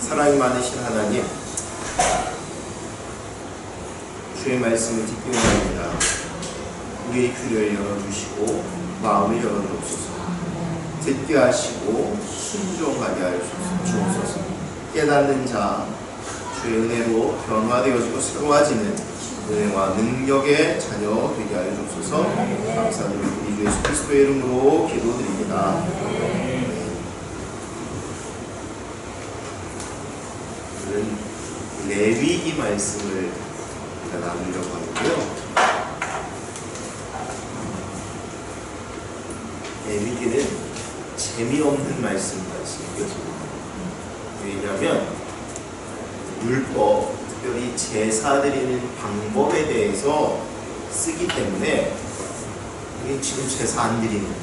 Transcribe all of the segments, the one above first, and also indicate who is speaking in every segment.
Speaker 1: 사랑이 많으신 하나님, 주의 말씀을 듣기 원합니다. 우리의 귀를 열어주시고 마음을 열어주옵소서. 듣게 하시고 순종하게 하옵소서. 깨닫는 자, 주의 은혜로 변화되어지고 새로워지는 은혜와 능력의 자녀 되게 하여 주옵소서. 감사드리고 우리 주 예수 그리스도의 이름으로 기도드립니다. 오늘은 레위기 말씀을 나누려고 하는데요. 레위기는 재미없는 말씀 같이 느껴집니다. 왜냐하면 율법, 특별히 제사 드리는 방법에 대해서 쓰기 때문에 이게 지금 제사 안 드리는 거예요.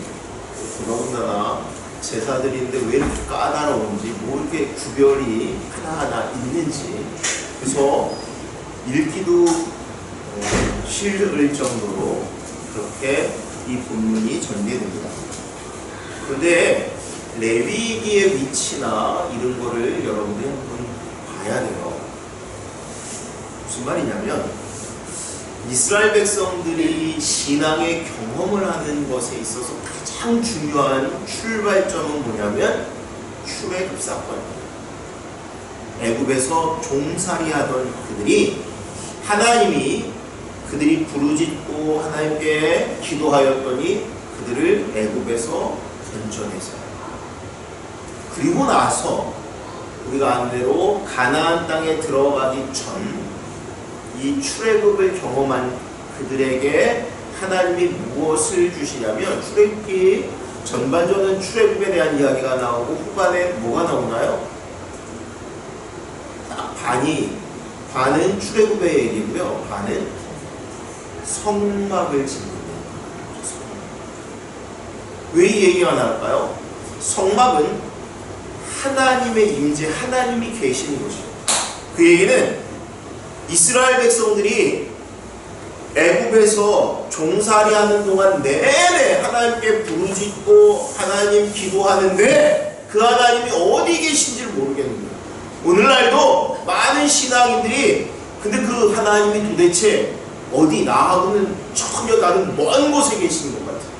Speaker 1: 더군다나 제사 드리는데 왜 이렇게 까다로운지, 뭐 이렇게 구별이 하나하나 있는지, 그래서 읽기도 싫을 정도로 그렇게 이 본문이 전개됩니다. 그런데 레위기의 위치나 이런 거를 여러분들이 한번 봐야 돼요. 무슨 말이냐면 이스라엘 백성들이 신앙의 경험을 하는 것에 있어서 가장 중요한 출발점은 뭐냐면 출애굽 사건입니다. 애굽에서 종살이하던 그들이 하나님이 그들이 부르짖고 하나님께 기도하였더니 그들을 애굽에서 건져내세요. 그리고 나서 우리가 아는 대로 가나안 땅에 들어가기 전 이 출애굽을 경험한 그들에게 하나님이 무엇을 주시냐면, 출애굽기 전반전은 출애굽에 대한 이야기가 나오고 후반에 뭐가 나오나요? 딱 반은 출애굽의 얘기고요, 반은 성막을 짓는 거예요. 왜 이 얘기가 나올까요? 성막은 하나님의 임재, 하나님이 계시는 곳이에요. 그 얘기는 이스라엘 백성들이 애굽에서 종살이하는 동안 내내 하나님께 부르짖고 하나님 기도하는데 그 하나님이 어디 계신지를 모르겠는 거예요. 오늘날도 많은 신앙인들이 근데 그 하나님이 도대체 어디, 나하고는 전혀 다른 먼 곳에 계시는 것 같아요.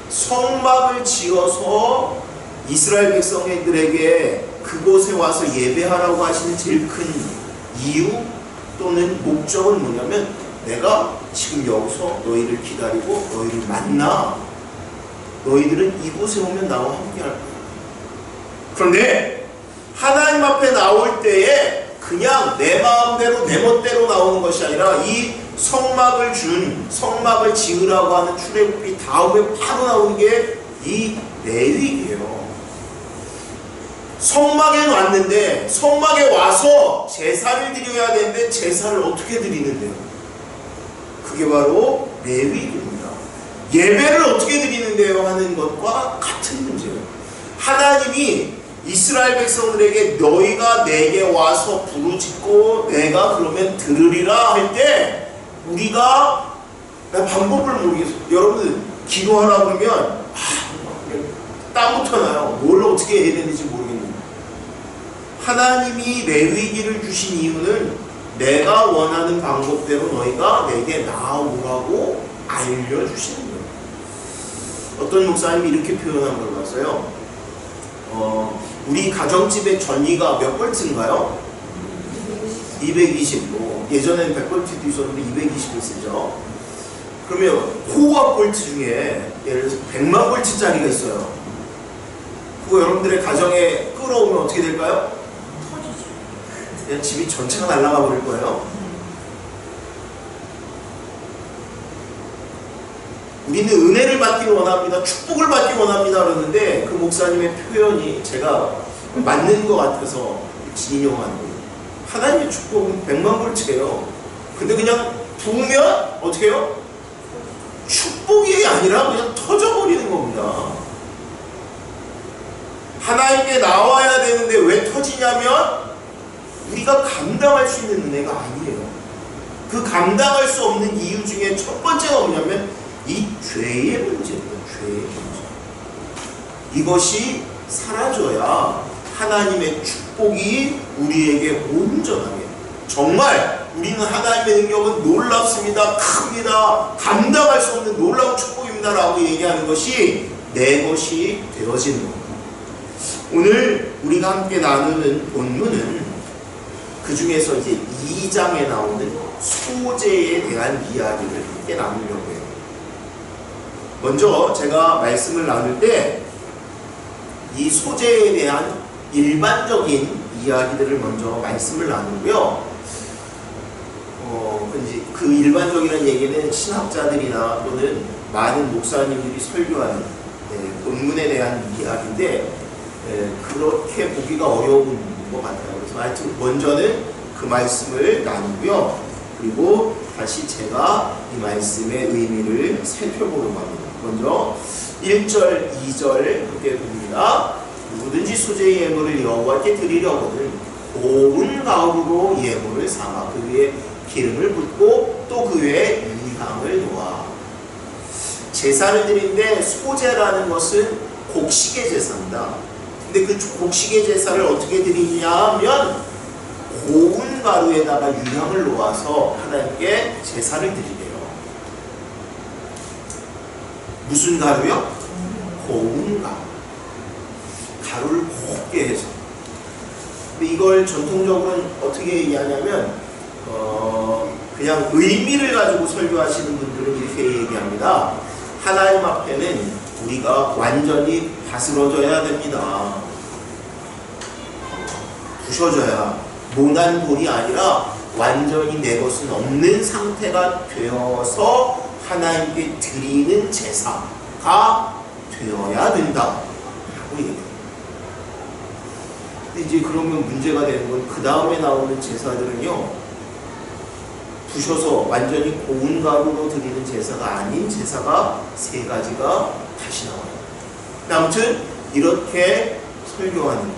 Speaker 1: 성막을 지어서 이스라엘 백성들에게 그곳에 와서 예배하라고 하시는 제일 큰 이유 또는 목적은 뭐냐면, 내가 지금 여기서 너희를 기다리고 너희를 만나, 너희들은 이곳에 오면 나와 함께 할 거야. 그런데 하나님 앞에 나올 때에 그냥 내 마음대로 내 멋대로 나오는 것이 아니라 이 성막을 지으라고 하는 출애굽이 다음에 바로 나오는 게 이 레위기예요. 성막에 왔는데, 성막에 와서 제사를 드려야 되는데 제사를 어떻게 드리는데요? 그게 바로 레위기입니다. 예배를 어떻게 드리는데요 하는 것과 같은 문제예요. 하나님이 이스라엘 백성들에게 너희가 내게 와서 부르짖고 내가 그러면 들으리라 할 때, 우리가 방법을 모르겠어요. 여러분들 기도하라 그러면 땀부터 나요. 뭘 어떻게 해야 되는지 모르겠는데, 하나님이 레위기를 주신 이유는 내가 원하는 방법대로 너희가 내게 나아오라고 알려주시는 거예요. 어떤 목사님이 이렇게 표현한 걸 봤어요. 우리 가정집의 전이가 몇 볼트인가요? 220. 예전에는 100볼트도 있었는데 220을 쓰죠. 그러면 호흡 볼트 중에 예를 들어서 100만 볼트짜리가 있어요. 그거 여러분들의 가정에 끌어오면 어떻게 될까요? 터지죠. 그냥 집이 전체가 날아가 버릴 거예요. 우리는 은혜를 받기 원합니다, 축복을 받기 원합니다 그러는데, 그 목사님의 표현이 제가 맞는 것 같아서 인용하는 거예요. 하나님의 축복은 100만 볼트예요. 근데 그냥 부으면 어떻게 해요? 축복이 아니라 그냥 터져버리는 겁니다. 하나님께 나와야 되는데 왜 터지냐면 우리가 감당할 수 있는 은혜가 아니에요. 그 감당할 수 없는 이유 중에 첫 번째가 뭐냐면 이 죄의 문제입니다. 죄의 문제. 이것이 사라져야 하나님의 축복이 우리에게 온전하게, 정말 우리는 하나님의 능력은 놀랍습니다, 큽니다, 감당할 수 없는 놀라운 축복입니다 라고 얘기하는 것이 내 것이 되어지는 겁니다. 오늘 우리가 함께 나누는 본문은 그 중에서 이제 2장에 나오는 소재에 대한 이야기를 함께 나누려고 해요. 먼저 제가 말씀을 나눌 때 이 소재에 대한 일반적인 이야기들을 먼저 말씀을 나누고요. 그 일반적이라는 얘기는 신학자들이나 또는 많은 목사님들이 설교하는 본문에 대한 이야기인데 그렇게 보기가 어려운 것 같아요. 그래서 하여튼 먼저는 그 말씀을 나누고요. 그리고 다시 제가 이 말씀의 의미를 살펴보려고 합니다. 먼저 1절, 2절 함께 봅니다. 누구든지 소재의 예물을 여호와께 드리려거든 고운 가루로 예물을 삼아 그 위에 기름을 붓고 또 그 위에 유향을 놓아. 제사를 드리는데 소재라는 것은 곡식의 제사입니다. 근데 그 곡식의 제사를 어떻게 드리냐 하면 고운 가루에다가 유향을 놓아서 하나님께 제사를 드리래요. 무슨 가루요? 고운 가루. 가루를 곱게 해서. 근데 이걸 전통적으로는 어떻게 얘기하냐면 그냥 의미를 가지고 설교하시는 분들은 이렇게 얘기합니다. 하나님 앞에는 우리가 완전히 다스러져야 됩니다. 부셔져야, 모난 돌이 아니라 완전히 내 것은 없는 상태가 되어서 하나님께 드리는 제사가 되어야 된다 라고 얘기해요. 근데 이제 그러면 문제가 되는 건 그 다음에 나오는 제사들은요, 부셔서 완전히 고운 가루로 드리는 제사가 아닌 제사가 세 가지가 다시 나와요. 아무튼 이렇게 설교하는 거예요.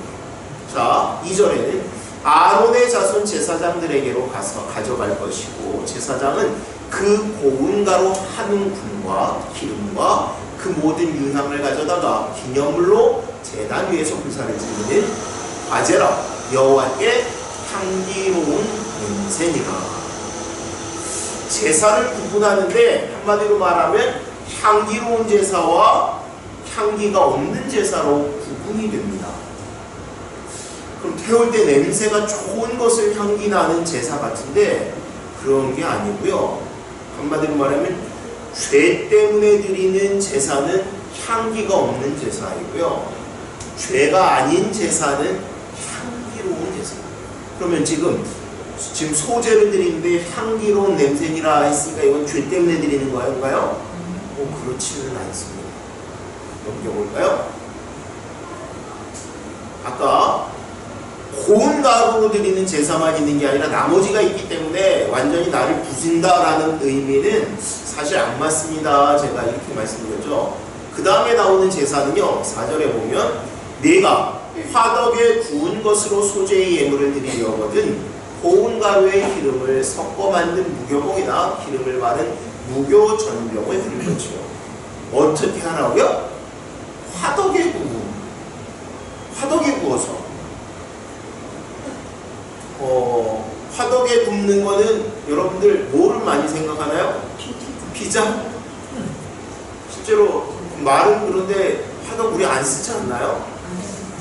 Speaker 1: 자, 2절에는 아론의 자손 제사장들에게로 가서 가져갈 것이고 제사장은 그 고운 가루 한 움큼과 기름과 그 모든 유향을 가져다가 기념물로 제단 위에서 불사를 지르는 아제라 여호와께 향기로운 냄새니라. 제사를 구분하는데 한마디로 말하면 향기로운 제사와 향기가 없는 제사로 구분이 됩니다. 그럼 태울 때 냄새가 좋은 것을 향기 나는 제사 같은데 그런 게 아니고요. 한마디로 말하면 죄 때문에 드리는 제사는 향기가 없는 제사이고요. 죄가 아닌 제사는 향기로운 제사. 그러면 지금 소재를 드리는데 향기로운 냄새니라 했으니까 이건 죄 때문에 드리는 거인가요? 그렇지는 않습니다. 넘겨볼까요? 아까 고운 가루로 드리는 제사만 있는 게 아니라 나머지가 있기 때문에 완전히 나를 부순다라는 의미는 사실 안 맞습니다. 제가 이렇게 말씀드렸죠. 그 다음에 나오는 제사는요, 4절에 보면 내가 화덕에 구운 것으로 소재의 예물을 드리려거든 고운 가루에 기름을 섞어 만든 무교봉이나 기름을 바른 무교 전병을 드릴 것이요. 어떻게 하라고요? 화덕에 구워서. 화덕에 굽는 거는 여러분들 뭐를 많이 생각하나요? 피자? 실제로 말은 그런데 화덕 우리 안 쓰지 않나요?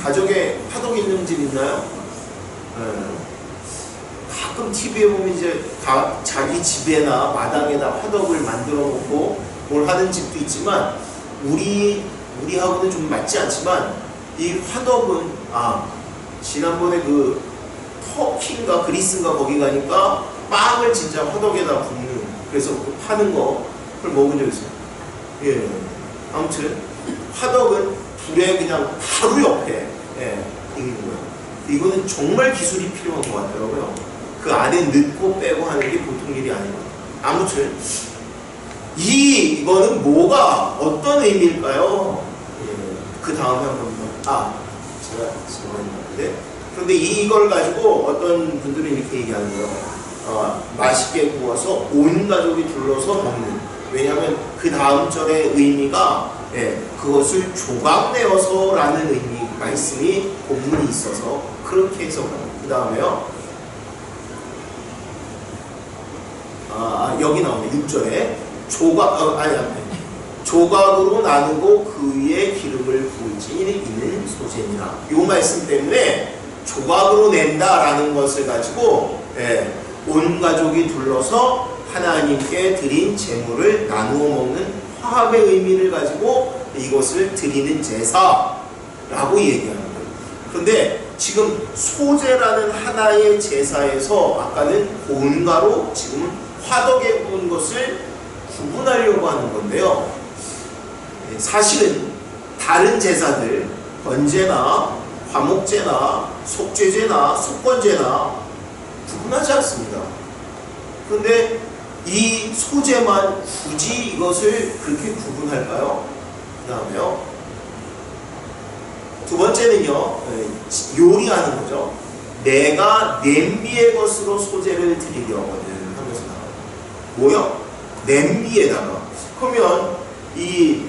Speaker 1: 가족에 화덕 있는 집 있나요? 가끔 TV에 보면 이제 자기 집에나 마당에다 화덕을 만들어 놓고 뭘 하는 집도 있지만 우리하고는 좀 맞지 않지만 이 화덕은 지난번에 그 터키인가 그리스인가 거기 가니까 빵을 진짜 화덕에다 굽는, 그래서 그 파는 거 그걸 먹은 적 있어요. 예. 아무튼 화덕은 불에 그냥 바로 옆에 익는 거예요. 이거는 정말 기술이 필요한 것 같더라고요. 그 안에 넣고 빼고 하는 게 보통 일이 아니거든요. 아무튼 이거는 뭐가 어떤 의미일까요? 예. 그 다음에 한번 제가 질문했는데, 그런데 이걸 가지고 어떤 분들은 이렇게 얘기하는 거예요. 맛있게 구워서 온 가족이 둘러서 먹는. 왜냐하면 그 다음 절의 의미가 그것을 조각내어서라는 의미이기 말씀이 본문이 있어서 그렇게 해석합니다. 그 다음에요. 여기 나오네. 6절에 조각으로 나누고 그 위에 기름을 부을지니 이는 소재니라. 이 말씀 때문에 조각으로 낸다라는 것을 가지고 온 가족이 둘러서 하나님께 드린 제물을 나누어 먹는 화합의 의미를 가지고 이것을 드리는 제사라고 얘기하는 거예요. 그런데 지금 소제라는 하나의 제사에서 아까는 고운가로 지금은 화덕에 구운 것을 구분하려고 하는 건데요. 사실은 다른 제사들, 번제나 화목제나 속죄제나 속건제나 구분하지 않습니다. 그런데 이 소제만 굳이 이것을 그렇게 구분할까요? 그 다음에요. 두 번째는요, 요리하는 거죠. 내가 냄비의 것으로 소제를 드리려거든 하면서 나와요. 뭐요? 냄비에다가. 그러면 이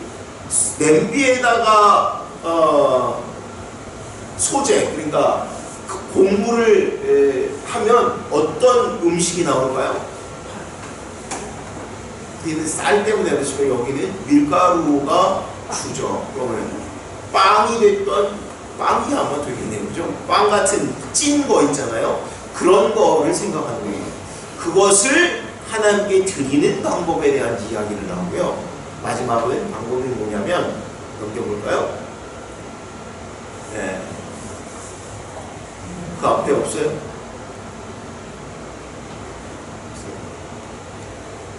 Speaker 1: 냄비에다가 소제, 그러니까 그 곡물을 하면 어떤 음식이 나올까요? 여기는 쌀 때문에 그러시면 여기는 밀가루가 주죠. 그러면 빵이 됐던, 빵이 아마 되겠네요. 그죠? 빵 같은 찐 거 있잖아요. 그런 거를 생각하는 거예요. 그것을 하나님께 드리는 방법에 대한 이야기를 나오고요. 마지막은 방법이 뭐냐면, 넘겨볼까요? 네. 그 앞에 없어요?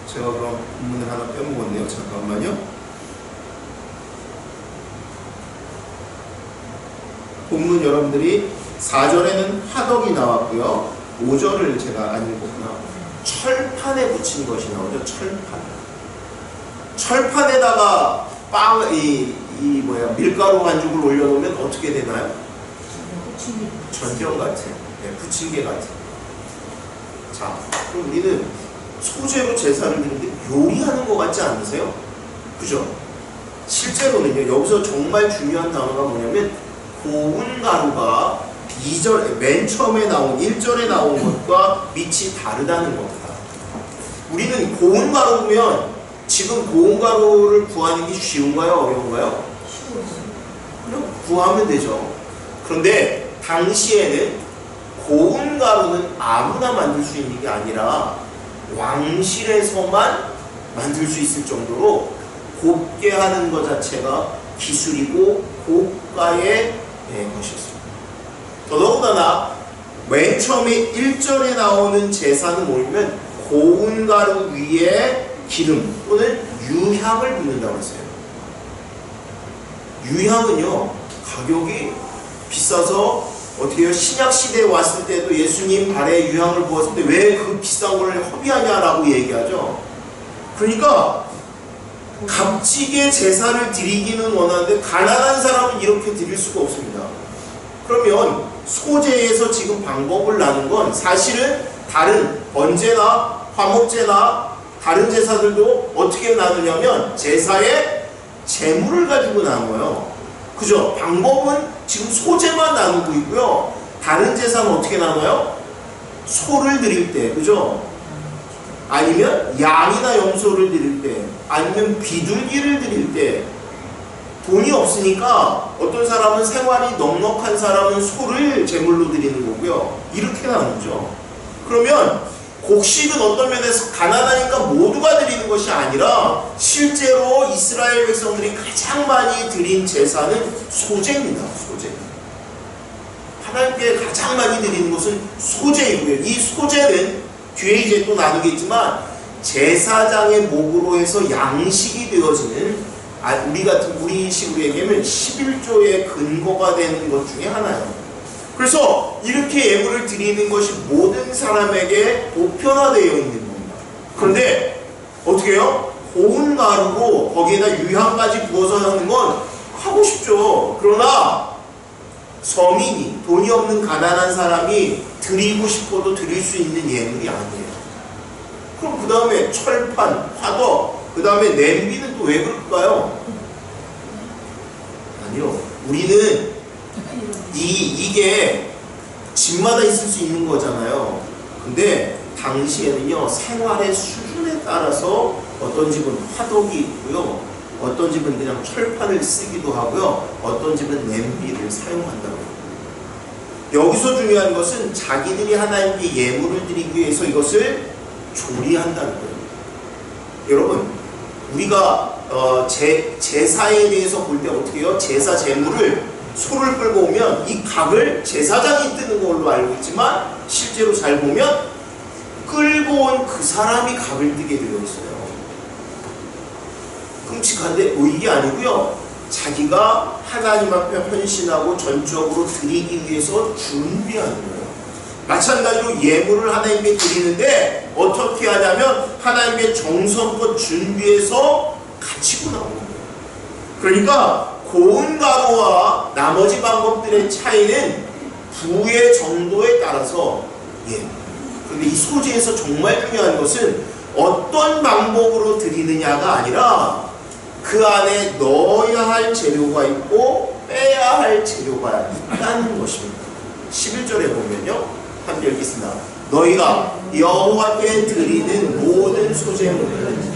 Speaker 1: 제가 그럼 본문을 하나 빼먹었네요. 잠깐만요. 본문 여러분들이 4절에는 화덕이 나왔고요. 5절을 제가 안 읽었구나. 철판에 붙인 것이 나오죠. 철판에다가 밀가루 반죽을 올려놓으면 어떻게 되나요? 전경 같은, 부침개 같은. 자, 그럼 우리는 소재로 제사를 드리는데 요리하는 것 같지 않으세요? 그죠? 실제로는요, 여기서 정말 중요한 단어가 뭐냐면, 고운 가루가 2절, 맨 처음에 나온 1절에 나온 것과 밑이 다르다는 겁니다. 우리는 고운 가루면 지금 고운 가루를 구하는 게 쉬운가요? 어려운가요? 그냥 구하면 되죠. 그런데 당시에는 고운 가루는 아무나 만들 수 있는 게 아니라 왕실에서만 만들 수 있을 정도로 곱게 하는 것 자체가 기술이고 고가의 것이었습니다. 더더군다나 맨 처음에 1절에 나오는 제사는 뭐냐면 고운 가루 위에 기름 또는 유향을 붓는다고 했어요. 유향은요, 가격이 비싸서 어떻게 해요? 신약시대에 왔을 때도 예수님 발에 유향을 부었을 때 왜 그 비싼 걸 허비하냐라고 얘기하죠. 그러니까 값지게 제사를 드리기는 원하는데 가난한 사람은 이렇게 드릴 수가 없습니다. 그러면 소제에서 지금 방법을 나눈 건 사실은 다른 번제나 화목제나 다른 제사들도 어떻게 나누냐면 제사의 제물을 가지고 나눠요. 그죠? 방법은 지금 소제만 나누고 있고요. 다른 제사는 어떻게 나눠요? 소를 드릴 때, 그죠? 아니면 양이나 염소를 드릴 때, 아니면 비둘기를 드릴 때, 돈이 없으니까 어떤 사람은 생활이 넉넉한 사람은 소를 제물로 드리는 거고요. 이렇게 나누죠. 그러면 곡식은 어떤 면에서 가난하니까 모두가 드리는 것이 아니라 실제로 이스라엘 백성들이 가장 많이 드린 제사는 소제입니다. 소제. 하나님께 가장 많이 드리는 것은 소제이고요. 이 소제는 뒤에 이제 또 나누겠지만 제사장의 목으로 해서 양식이 되어지는 우리 식으로 얘기하면 11조의 근거가 되는 것 중에 하나예요. 그래서 이렇게 예물을 드리는 것이 모든 사람에게 보편화되어 있는 겁니다. 그런데 어떻게 해요? 고운 가루로 거기에다 유향까지 부어서 하는 건 하고 싶죠. 그러나 서민이, 돈이 없는 가난한 사람이 드리고 싶어도 드릴 수 있는 예물이 아니에요. 그럼 그 다음에 철판, 화덕, 그 다음에 냄비는 또 왜 그럴까요? 아니요. 우리는 이게 집마다 있을 수 있는 거잖아요. 근데 당시에는요, 생활의 수준에 따라서 어떤 집은 화덕이 있고요, 어떤 집은 그냥 철판을 쓰기도 하고요, 어떤 집은 냄비를 사용한다고 해요. 여기서 중요한 것은 자기들이 하나님께 예물을 드리기 위해서 이것을 조리한다는 거예요. 여러분, 우리가 제사에 대해서 볼 때 어떻게 해요? 제사 제물을 소를 끌고 오면 이 각을 제사장이 뜨는 걸로 알고 있지만, 실제로 잘 보면 끌고 온 그 사람이 각을 뜨게 되어 있어요. 끔찍한데 이게 아니고요, 자기가 하나님 앞에 헌신하고 전적으로 드리기 위해서 준비하는 거예요. 마찬가지로 예물을 하나님께 드리는데 어떻게 하냐면 하나님의 정성껏 준비해서 가지고 나오는 거예요. 그러니까 고운 가루와 나머지 방법들의 차이는 부의 정도에 따라서, 그런데 이 소재에서 정말 중요한 것은 어떤 방법으로 드리느냐가 아니라 그 안에 넣어야 할 재료가 있고 빼야 할 재료가 있다는 것입니다. 11절에 보면요, 함께 읽겠습니다. 너희가 여호와께 드리는 모든 소재물은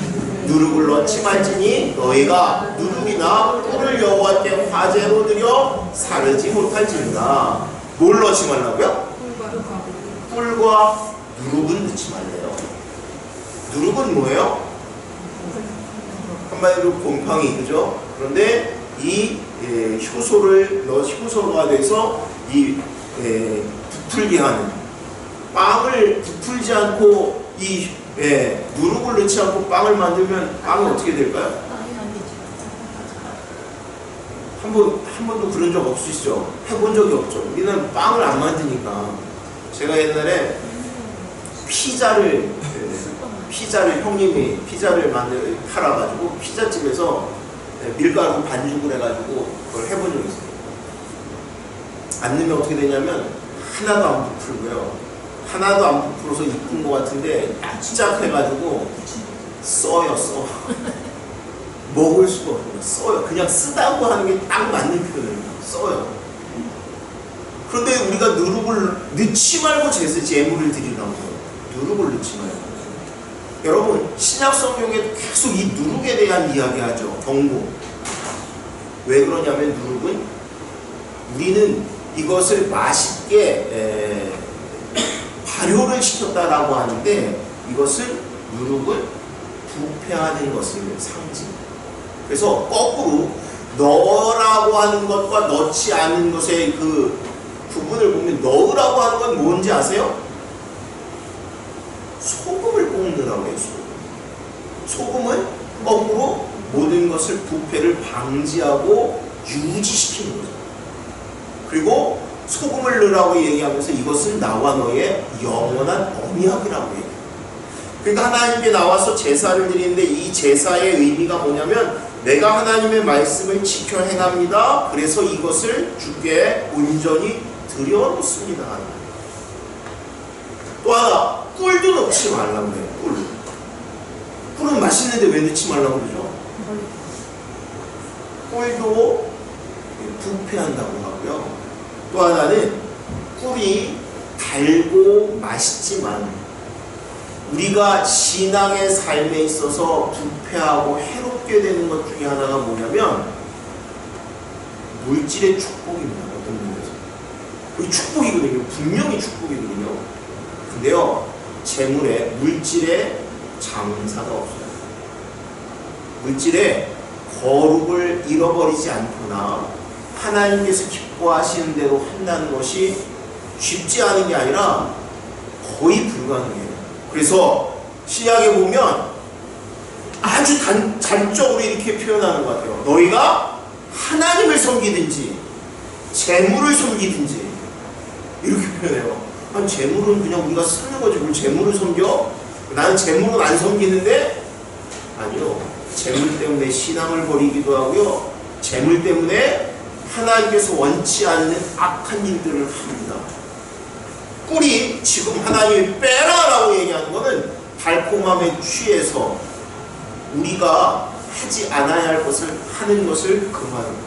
Speaker 1: 누룩을 넣지 말지니 너희가 누룩이나 꿀을 여호와께 화제로 드려 사르지 못할지니라. 뭘 넣지 말라고요? 꿀과 누룩은 넣지 말래요. 누룩은 뭐예요? 한마디로 곰팡이, 그죠? 그런데 이 효소가 돼서 이 부풀게 하는, 빵을 부풀지 않고 이 누룩을 넣지 않고 빵을 만들면 빵은 어떻게 될까요? 한 번도 그런 적 없으시죠? 해본 적이 없죠. 우리는 빵을 안 만드니까. 제가 옛날에 피자를 형님이 피자를 팔아가지고 피자집에서 밀가루 반죽을 해가지고 그걸 해본 적이 있어요. 안 넣으면 어떻게 되냐면 하나도 안 부풀고요, 하나도 안 부풀어서 이쁜 것 같은데 납작해가지고 써요. 먹을 수가 없어요. 써요. 그냥 쓰다고 하는 게 딱 맞는 표현이에요. 써요. 그런데 우리가 누룩을 넣지 말고 제물을 드리라고 해요. 누룩을 넣지 말고. 여러분, 신약 성경에 계속 이 누룩에 대한 이야기하죠. 경고. 왜 그러냐면 누룩은 우리는 이것을 맛있게 발효를 시켰다라고 하는데, 이것은 누룩은 부패하는 것을 상징. 그래서 거꾸로 넣으라고 하는 것과 넣지 않는 것의 그 부분을 보면, 넣으라고 하는 건 뭔지 아세요? 소금을 꼭 넣으라고 해요. 소금은 거꾸로 모든 것을 부패를 방지하고 유지시키는 거죠. 그리고 소금을 넣으라고 얘기하면서 이것은 나와 너의 영원한 언약이라고 얘기해요. 그러니까 하나님께 나와서 제사를 드리는데 이 제사의 의미가 뭐냐면, 내가 하나님의 말씀을 지켜 행합니다. 그래서 이것을 주께 온전히 드려놓습니다. 또 하나, 꿀도 넣지 말라고 해요. 꿀은 맛있는데 왜 넣지 말라고 그러죠? 꿀도 부패한다고 하고요. 또 하나는 꿀이 달고 맛있지만 우리가 신앙의 삶에 있어서 부패하고 해롭게 되는 것 중에 하나가 뭐냐면 물질의 축복입니다. 어떤 면에서. 이 축복이거든요. 분명히 축복이거든요. 근데요, 재물에 물질의 장사가 없어요. 물질의 거룩을 잃어버리지 않거나 하나님께서 기뻐하시는 대로 한다는 것이 쉽지 않은 게 아니라 거의 불가능해요. 그래서 신약에 보면 아주 단적으로 이렇게 표현하는 것 같아요. 너희가 하나님을 섬기든지 재물을 섬기든지, 이렇게 표현해요. 아니, 재물은 그냥 우리가 쓰는 거지 뭘 재물을 섬겨? 나는 재물은 안 섬기는데, 아니요, 재물 때문에 신앙을 버리기도 하고요, 재물 때문에 하나님께서 원치 않는 악한 일들을 합니다. 꿀이 지금 하나님이 빼라라고 얘기하는 것은 달콤함에 취해서 우리가 하지 않아야 할 것을 하는 것을 금하는 거예요.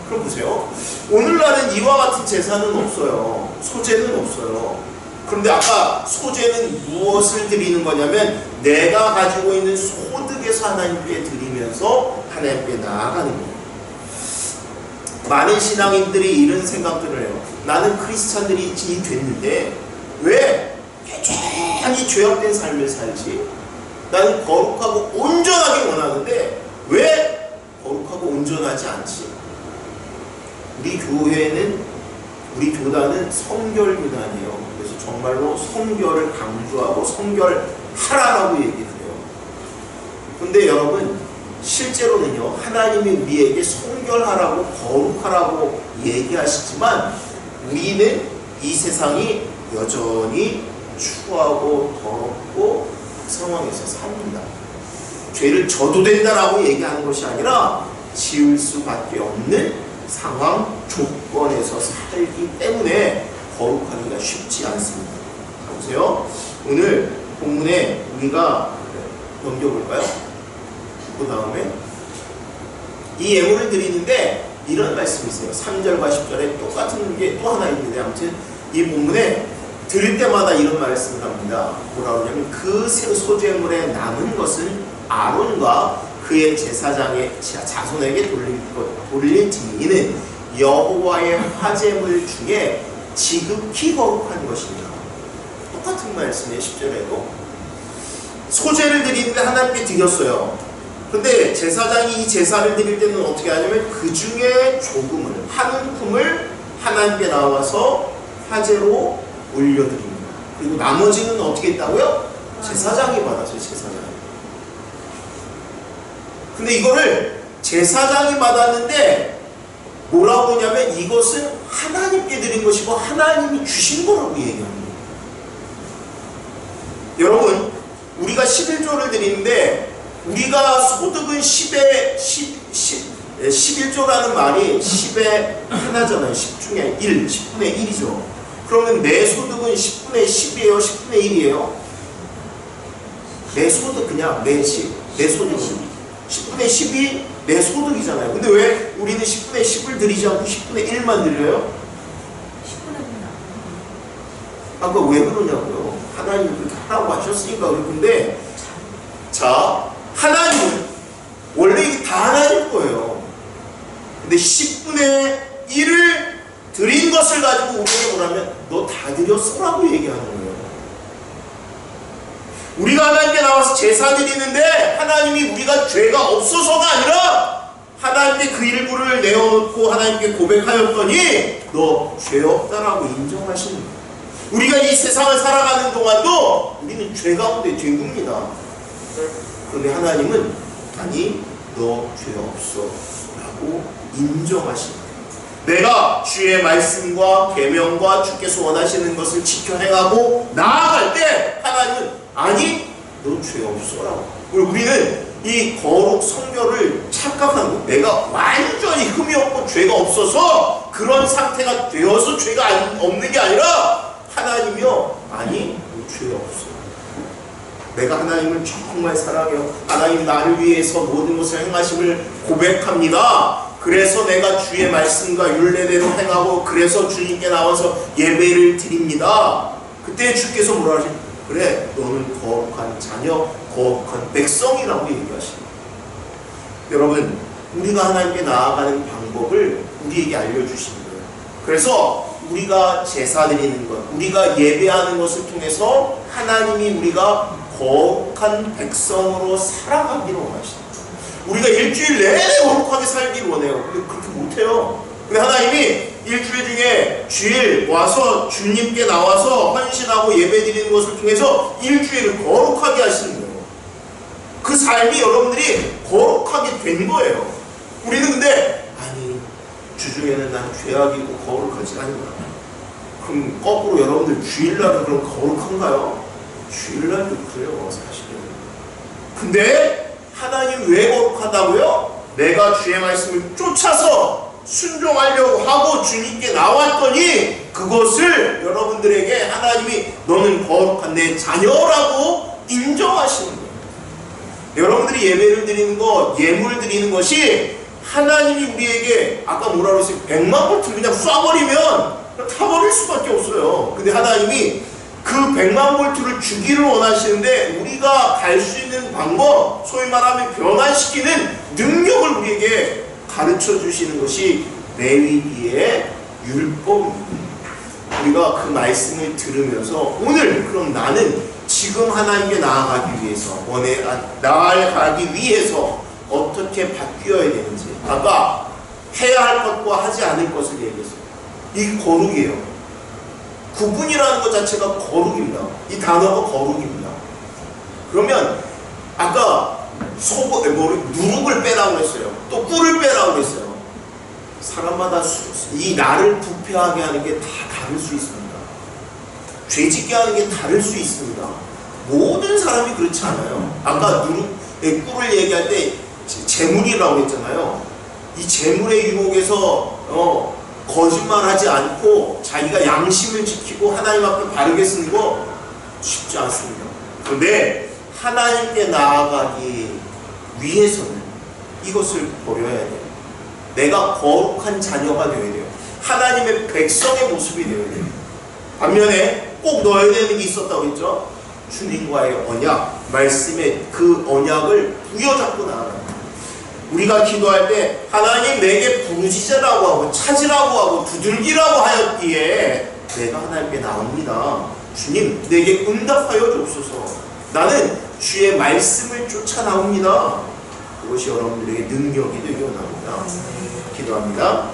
Speaker 1: 그럼 보세요. 오늘날은 이와 같은 제사는 없어요. 소제는 없어요. 그런데 아까 소제는 무엇을 드리는 거냐면 내가 가지고 있는 소득에서 하나님께 드리면서 하나님께 나아가는 거예요. 많은 신앙인들이 이런 생각들을 해요. 나는 크리스찬들이 됐는데 왜 굉장히 죄악된 삶을 살지? 나는 거룩하고 온전하게 원하는데 왜 거룩하고 온전하지 않지? 우리 교회는, 우리 교단은 성결교단이에요. 그래서 정말로 성결을 강조하고 성결하라고 얘기를 해요. 근데 여러분, 실제로는요, 하나님이 우리에게 성결하라고 거룩하라고 얘기하시지만 우리는 이 세상이 여전히 추하고 더럽고 그 상황에서 삽니다. 죄를 져도 된다라고 얘기하는 것이 아니라 지을 수밖에 없는 상황, 조건에서 살기 때문에 거룩하기가 쉽지 않습니다. 보세요. 오늘 본문에 우리가 넘겨볼까요? 그 다음에 이 예물을 드리는데 이런 말씀이 있어요. 3절과 10절에 똑같은 게 또 하나 있는데 아무튼 이 본문에 드릴 때마다 이런 말씀을 합니다. 뭐라고 하냐면 그 소제물에 남은 것은 아론과 그의 제사장의 자손에게 돌릴지 이는 여호와의 화제물 중에 지극히 거룩한 것입니다. 똑같은 말씀이에요. 10절에도 소제를 드리는데 하나님께 드렸어요. 근데 제사장이 이 제사를 드릴 때는 어떻게 하냐면 그 중에 조금을, 한 움큼을 하나님께 나와서 화제로 올려드립니다. 그리고 나머지는 어떻게 했다고요? 제사장이 받았어요. 제사장이. 근데 이거를 제사장이 받았는데 뭐라고 하냐면 이것은 하나님께 드린 것이고 하나님이 주신 거라고 얘기합니다. 여러분, 우리가 11조를 드리는데 우리가 소득은 11조라는 말이 10의 하나잖아요. 10 중에 1, 10분의 1이죠. 그러면 내 소득은 10분의 10이에요? 10분의 1이에요? 내 소득 그냥 내 소득은 10분의 10이 내 소득이잖아요. 근데 왜 우리는 10분의 10을 드리지 않고 10분의 1만 드려요?
Speaker 2: 10분의 1은
Speaker 1: 아까 왜 그러냐고요. 하나님이 그렇게 하라고 하셨으니까 그런데 자, 하나님은 원래 이게 다 하나님 거예요. 근데 10분의 1을 드린 것을 가지고 우리에게 뭐라면 너 다 드렸어라고 얘기하는 거예요. 우리가 하나님께 나와서 제사 드리는데 하나님이 우리가 죄가 없어서가 아니라 하나님께 그 일부를 내어놓고 하나님께 고백하였더니 너 죄 없다라고 인정하시는 거예요. 우리가 이 세상을 살아가는 동안도 우리는 죄 가운데 뒹굽니다. 그런데 하나님은 아니 너 죄 없어 라고 인정하시는 거예요. 내가 주의 말씀과 계명과 주께서 원하시는 것을 지켜 행하고 나아갈 때 하나님은 아니 너 죄 없어라고. 우리는 이 거룩 성결을 착각하고 내가 완전히 흠이 없고 죄가 없어서 그런 상태가 되어서 죄가 없는 게 아니라 하나님이요 아니 너 죄 없어. 내가 하나님을 정말 사랑해요. 하나님 나를 위해서 모든 것을 행하심을 고백합니다. 그래서 내가 주의 말씀과 율례대로 행하고 그래서 주님께 나와서 예배를 드립니다. 그때 주께서 뭐라 하십니까? 그래 너는 거룩한 자녀, 거룩한 백성이라고 얘기하십니다. 여러분 우리가 하나님께 나아가는 방법을 우리에게 알려주시는 거예요. 그래서 우리가 제사 드리는 것, 우리가 예배하는 것을 통해서 하나님이 우리가 거룩한 백성으로 살아가기로 원하십니다. 우리가 일주일 내내 거룩하게 살기를 원해요. 근데 그렇게 못해요. 근데 하나님이 일주일 중에 주일 와서 주님께 나와서 헌신하고 예배드리는 것을 통해서 일주일을 거룩하게 하시는 거예요. 그 삶이 여러분들이 거룩하게 된 거예요. 우리는 근데 아니 주중에는 난 죄악이고 거룩하지 않나. 그럼 거꾸로 여러분들 주일날은 그럼 거룩한가요? 주일날도 그래요 사실은. 근데 하나님 왜 거룩하다고요? 내가 주의 말씀을 쫓아서 순종하려고 하고 주님께 나왔더니 그것을 여러분들에게 하나님이 너는 거룩한 내 자녀라고 인정하시는 거예요. 여러분들이 예배를 드리는 것, 예물 드리는 것이 하나님이 우리에게 아까 뭐라고 했어요? 100만 볼트를 그냥 쏴버리면 타버릴 수밖에 없어요. 근데 하나님이 그 100만 볼트를 주기를 원하시는데 우리가 갈 수 있는 방법, 소위 말하면 변화시키는 능력을 우리에게 가르쳐 주시는 것이 레위기의 율법입니다. 우리가 그 말씀을 들으면서 오늘 그럼 나는 지금 하나님께 나아가기 위해서 나아가기 위해서 어떻게 바뀌어야 되는지, 아까 해야 할 것과 하지 않을 것을 얘기했어요. 이 거룩이에요. 구분이라는 것 자체가 거룩입니다. 이 단어가 거룩입니다. 그러면 아까 누룩을 빼라고 했어요. 또 꿀을 빼라고 했어요. 사람마다 이 나를 부패하게 하는 게 다 다를 수 있습니다. 죄짓게 하는 게 다를 수 있습니다. 모든 사람이 그렇지 않아요. 아까 꿀을 얘기할 때 재물이라고 했잖아요. 이 재물의 유혹에서 거짓말하지 않고 자기가 양심을 지키고 하나님 앞에 바르게 쓰는 거 쉽지 않습니다. 그런데 하나님께 나아가기 위해서는 이것을 버려야 돼요. 내가 거룩한 자녀가 되어야 돼요. 하나님의 백성의 모습이 되어야 돼요. 반면에 꼭 넣어야 되는 게 있었다고 했죠. 주님과의 언약, 말씀의 그 언약을 부여잡고 나아가요. 우리가 기도할 때 하나님 내게 부르짖으라고 하고 찾으라고 하고 두들기라고 하였기에 내가 하나님께 나옵니다. 주님 내게 응답하여 주옵소서. 나는 주의 말씀을 쫓아 나옵니다. 그것이 여러분들에게 능력이 되기 원합니다. 기도합니다.